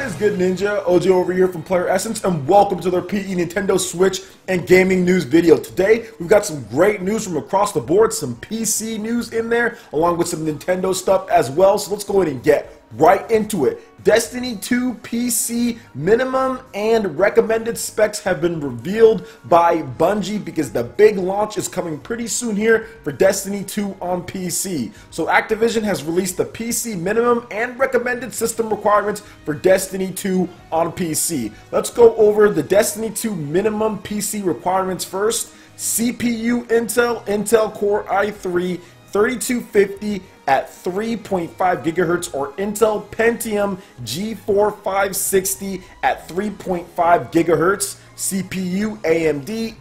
is good, Ninja? OJ over here from PlayerEssence, and welcome to the PE Nintendo Switch and gaming news video. Today, we've got some great news from across the board, some PC news in there, along with some Nintendo stuff as well. So let's go ahead and get right into it. Destiny 2 PC minimum and recommended specs have been revealed by Bungie because the big launch is coming pretty soon here for Destiny 2 on PC. So Activision has released the PC minimum and recommended system requirements for Destiny 2 on PC. Let's go over the Destiny 2 minimum PC requirements first. CPU Intel Core i3 3250 at 3.5 gigahertz or Intel Pentium G4 560 at 3.5 gigahertz. CPU AMD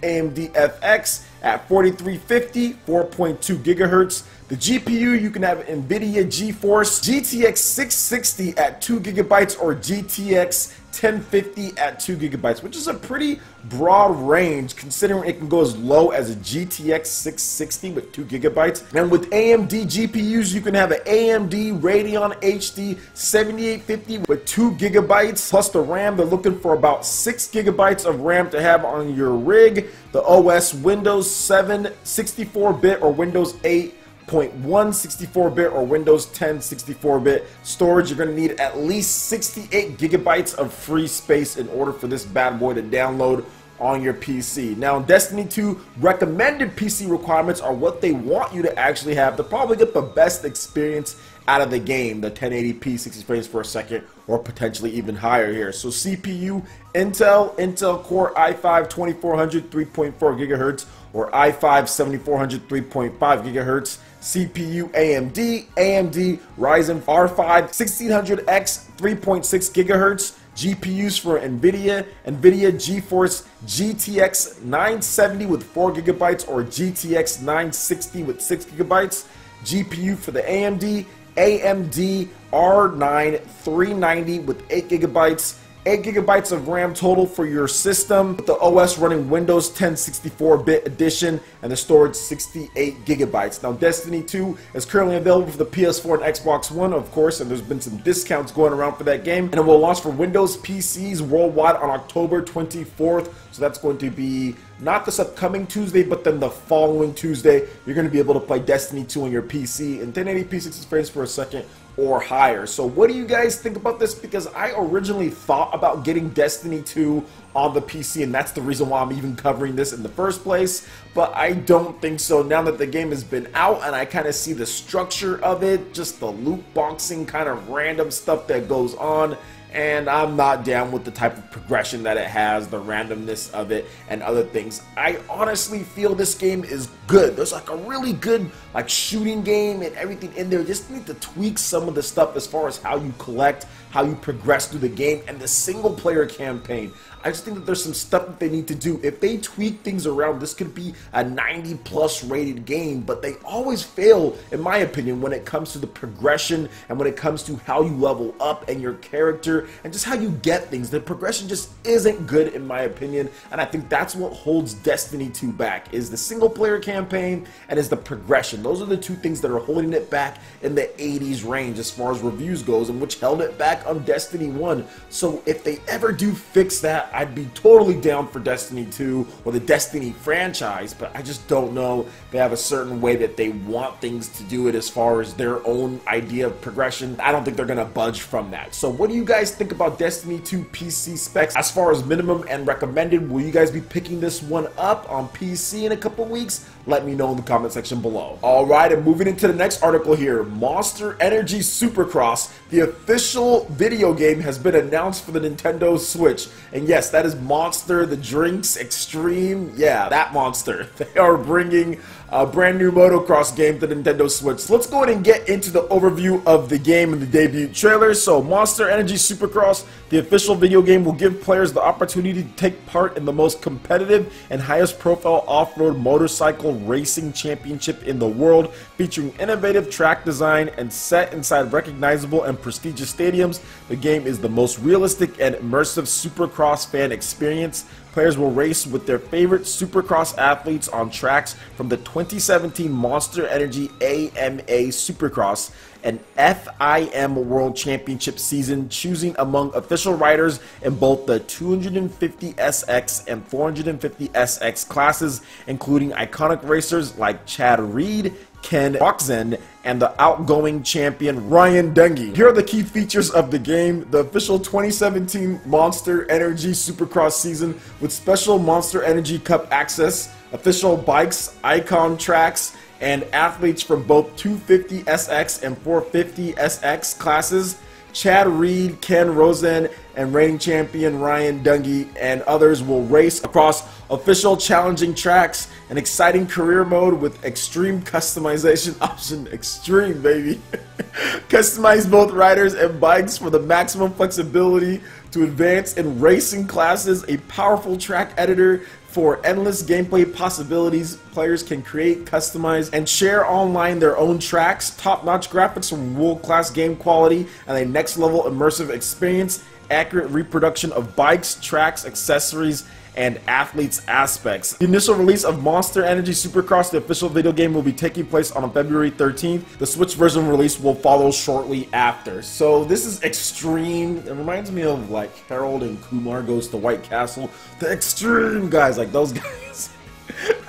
FX at 4350 4.2 gigahertz. The GPU, you can have NVIDIA GeForce GTX 660 at 2 gigabytes or GTX 1050 at 2 gigabytes, which is a pretty broad range considering it can go as low as a GTX 660 with 2 gigabytes. And with AMD GPUs, you can have an AMD Radeon HD 7850 with 2 gigabytes plus the RAM. They're looking for about 6 gigabytes of RAM to have on your rig. The OS Windows 7 64-bit or Windows 8 0.1 64-bit or Windows 10 64-bit storage. You're going to need at least 68 gigabytes of free space in order for this bad boy to download on your PC. Now, Destiny 2 recommended PC requirements are what they want you to actually have to probably get the best experience out of the game, the 1080p 60 frames per second, or potentially even higher here. So CPU, Intel Core i5 2400 3.4 gigahertz or i5 7400 3.5 gigahertz. CPU AMD Ryzen R5 1600X 3.6 gigahertz. GPUs for NVIDIA GeForce GTX 970 with 4 gigabytes or GTX 960 with 6 gigabytes. GPU for the AMD R9 390 with 8 gigabytes. 8 gigabytes of RAM total for your system, with the OS running Windows 10 64-bit edition and the storage 68 gigabytes. Now, Destiny 2 is currently available for the PS4 and Xbox One, of course, and there's been some discounts going around for that game. And it will launch for Windows PCs worldwide on October 24th. So that's going to be not this upcoming Tuesday, but then the following Tuesday. You're going to be able to play Destiny 2 on your PC in 1080p 60 frames per second or higher. So what do you guys think about this? Because I originally thought about getting Destiny 2 on the PC, and that's the reason why I'm even covering this in the first place, but I don't think so now that the game has been out and I kind of see the structure of it, just the loot boxing kind of random stuff that goes on. And I'm not down with the type of progression that it has, the randomness of it, and other things. I honestly feel this game is good. There's like a really good like shooting game and everything in there. Just need to tweak some of the stuff as far as how you collect, how you progress through the game, and the single player campaign. I just think that there's some stuff that they need to do. If they tweak things around, this could be a 90+ rated game, but they always fail, in my opinion, when it comes to the progression and when it comes to how you level up and your character and just how you get things. The progression just isn't good, in my opinion, and I think that's what holds Destiny 2 back, is the single player campaign and is the progression. Those are the two things that are holding it back in the 80s range as far as reviews goes, and which held it back on Destiny 1. So if they ever do fix that, I'd be totally down for Destiny 2 or the Destiny franchise, but I just don't know. They have a certain way that they want things to do it as far as their own idea of progression. I don't think they're going to budge from that. So what do you guys think about Destiny 2 PC specs as far as minimum and recommended? Will you guys be picking this one up on PC in a couple weeks? Let me know in the comment section below. Alright, and moving into the next article here. Monster Energy Supercross, the official video game, has been announced for the Nintendo Switch. And yes, that is Monster, the drinks extreme. Yeah, that Monster. They are bringing a brand new motocross game to the Nintendo Switch. So let's go ahead and get into the overview of the game and the debut trailer. So Monster Energy Supercross, the official video game, will give players the opportunity to take part in the most competitive and highest profile off-road motorcycle racing championship in the world, featuring innovative track design and set inside recognizable and prestigious stadiums. The game is the most realistic and immersive Supercross fan experience. Players will race with their favorite Supercross athletes on tracks from the 2017 Monster Energy AMA Supercross an FIM World Championship season, choosing among official riders in both the 250SX and 450SX classes, including iconic racers like Chad Reed, Ken Roczen, and the outgoing champion Ryan Dungey. Here are the key features of the game: the official 2017 Monster Energy Supercross season with special Monster Energy Cup access, official bikes, icon tracks, and athletes from both 250SX and 450SX classes. Chad Reed, Ken Roczen, and reigning champion Ryan Dungey and others will race across official challenging tracks, an exciting career mode with extreme customization option. Extreme, baby. Customize both riders and bikes for the maximum flexibility to advance in racing classes, a powerful track editor for endless gameplay possibilities. Players can create, customize, and share online their own tracks, top-notch graphics from world-class game quality, and a next-level immersive experience, accurate reproduction of bikes, tracks, accessories, and athletes aspects. The initial release of Monster Energy Supercross, the official video game, will be taking place on February 13th. The Switch version release will follow shortly after. So this is extreme. It reminds me of like Harold and Kumar Goes to White Castle. The extreme guys, like those guys.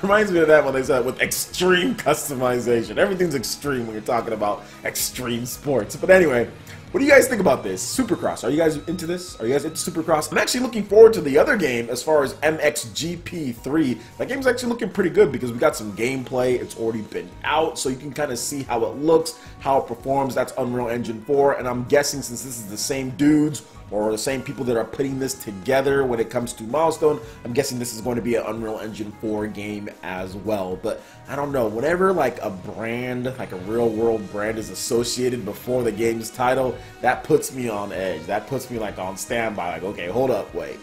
Reminds me of that when they said with extreme customization. Everything's extreme when you're talking about extreme sports. But anyway, what do you guys think about this? Supercross. Are you guys into this? Are you guys into Supercross? I'm actually looking forward to the other game as far as MXGP3. That game's actually looking pretty good because we got some gameplay. It's already been out, so you can kind of see how it looks, how it performs. That's Unreal Engine 4, and I'm guessing since this is the same dudes or the same people that are putting this together when it comes to Milestone, I'm guessing this is going to be an Unreal Engine 4 game as well. But I don't know, whenever like a brand, like a real world brand is associated before the game's title, that puts me on edge. That puts me like on standby, like, okay, hold up, wait,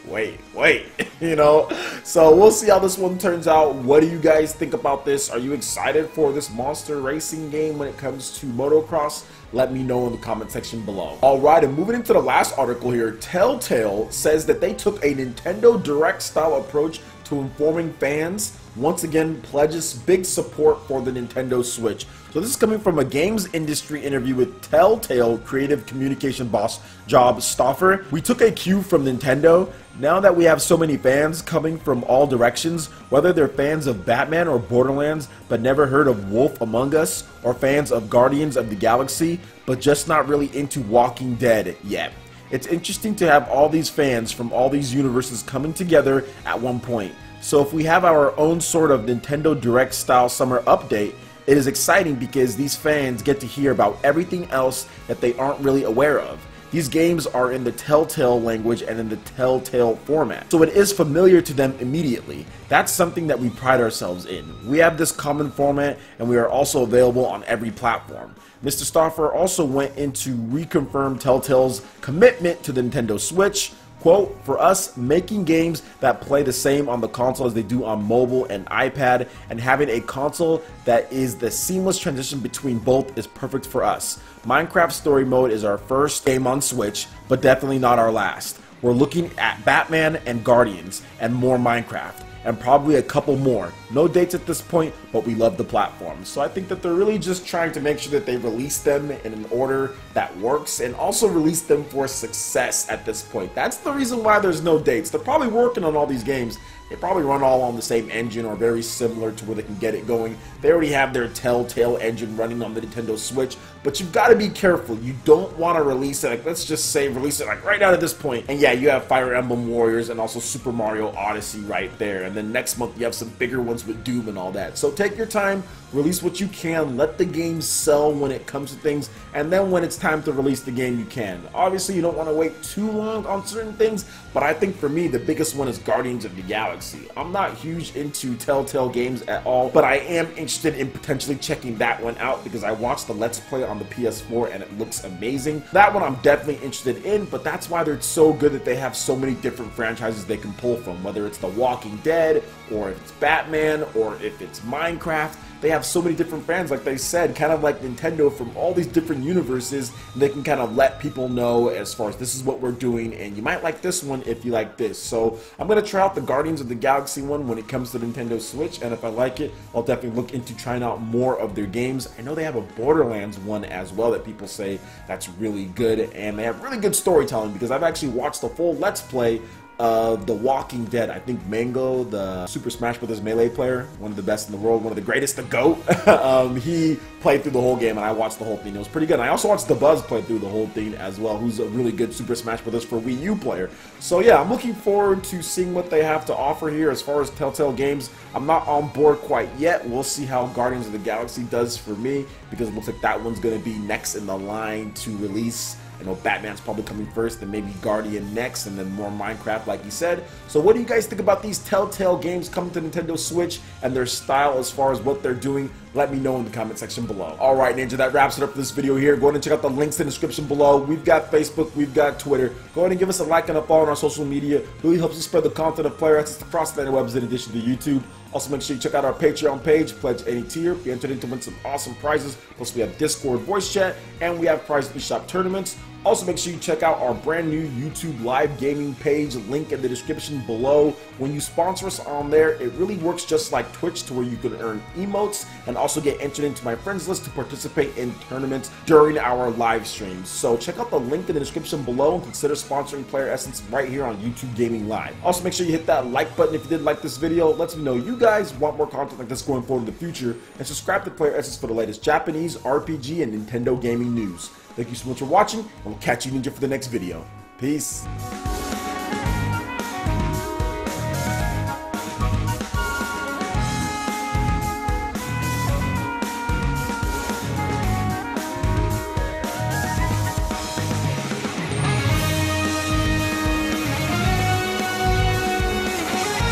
you know? So we'll see how this one turns out. What do you guys think about this? Are you excited for this monster racing game when it comes to motocross? Let me know in the comment section below. Alright, and moving into the last article here, Telltale says that they took a Nintendo Direct style approach to informing fans. Once again, pledges big support for the Nintendo Switch. So this is coming from a games industry interview with Telltale creative communication boss Job Stoffer. We took a cue from Nintendo. Now that we have so many fans coming from all directions, whether they're fans of Batman or Borderlands but never heard of Wolf Among Us, or fans of Guardians of the Galaxy but just not really into Walking Dead yet. It's interesting to have all these fans from all these universes coming together at one point. So if we have our own sort of Nintendo Direct style summer update, it is exciting because these fans get to hear about everything else that they aren't really aware of. These games are in the Telltale language and in the Telltale format, so it is familiar to them immediately. That's something that we pride ourselves in. We have this common format, and we are also available on every platform. Mr. Stoffer also went into reconfirm Telltale's commitment to the Nintendo Switch. Quote, for us, making games that play the same on the console as they do on mobile and iPad, and having a console that is the seamless transition between both is perfect for us. Minecraft Story Mode is our first game on Switch, but definitely not our last. We're looking at Batman and Guardians and more Minecraft, and probably a couple more. No dates at this point, but we love the platform. So I think that they're really just trying to make sure that they release them in an order that works, and also release them for success at this point. That's the reason why there's no dates. They're probably working on all these games. They probably run all on the same engine or very similar to where they can get it going. They already have their Telltale engine running on the Nintendo Switch, but you've got to be careful. You don't want to release it, like, let's just say release it like right out at this point. And yeah, you have Fire Emblem Warriors and also Super Mario Odyssey right there. And then next month you have some bigger ones with Doom and all that. So take your time, release what you can, let the game sell when it comes to things, and then when it's time to release the game, you can. Obviously, you don't want to wait too long on certain things, but I think for me, the biggest one is Guardians of the Galaxy. I'm not huge into Telltale games at all, but I am interested in potentially checking that one out because I watched the Let's Play on the PS4 and it looks amazing. That one I'm definitely interested in, but that's why they're so good that they have so many different franchises they can pull from, whether it's The Walking Dead, or if it's Batman, or if it's Minecraft. they have so many different fans, like they said, kind of like Nintendo, from all these different universes, and they can kind of let people know as far as this is what we're doing, and you might like this one if you like this. So I'm going to try out the Guardians of the Galaxy one when it comes to Nintendo Switch, and if I like it, I'll definitely look into trying out more of their games. I know they have a Borderlands one as well that people say that's really good, and they have really good storytelling, because I've actually watched the full Let's Play of The Walking Dead. I think Mango, the Super Smash Bros. Melee player, one of the best in the world, one of the greatest, the GOAT, he played through the whole game, and I watched the whole thing. It was pretty good. And I also watched The Buzz play through the whole thing as well, who's a really good Super Smash Bros. For Wii U player. So yeah, I'm looking forward to seeing what they have to offer here as far as Telltale games. I'm not on board quite yet. We'll see how Guardians of the Galaxy does for me, because it looks like that one's going to be next in the line to release. I know Batman's probably coming first, then maybe Guardian next, and then more Minecraft, like he said. So what do you guys think about these Telltale games coming to Nintendo Switch and their style as far as what they're doing? Let me know in the comment section below. Alright, Ninja, that wraps it up for this video here. Go ahead and check out the links in the description below. We've got Facebook, we've got Twitter. Go ahead and give us a like and a follow on our social media. It really helps us spread the content of PlayerEssence across the interwebs in addition to YouTube. Also, make sure you check out our Patreon page, pledge any tier, be entered in to win some awesome prizes. Plus, we have Discord voice chat, and we have prize eShop tournaments. Also, make sure you check out our brand new YouTube live gaming page, link in the description below. When you sponsor us on there, it really works just like Twitch, to where you can earn emotes and also get entered into my friends list to participate in tournaments during our live streams. So check out the link in the description below and consider sponsoring PlayerEssence right here on YouTube Gaming Live. Also, make sure you hit that like button if you did like this video. It lets me know you guys want more content like this going forward in the future, and subscribe to PlayerEssence for the latest Japanese, RPG, and Nintendo gaming news. Thank you so much for watching, and we'll catch you, Ninja, for the next video. Peace.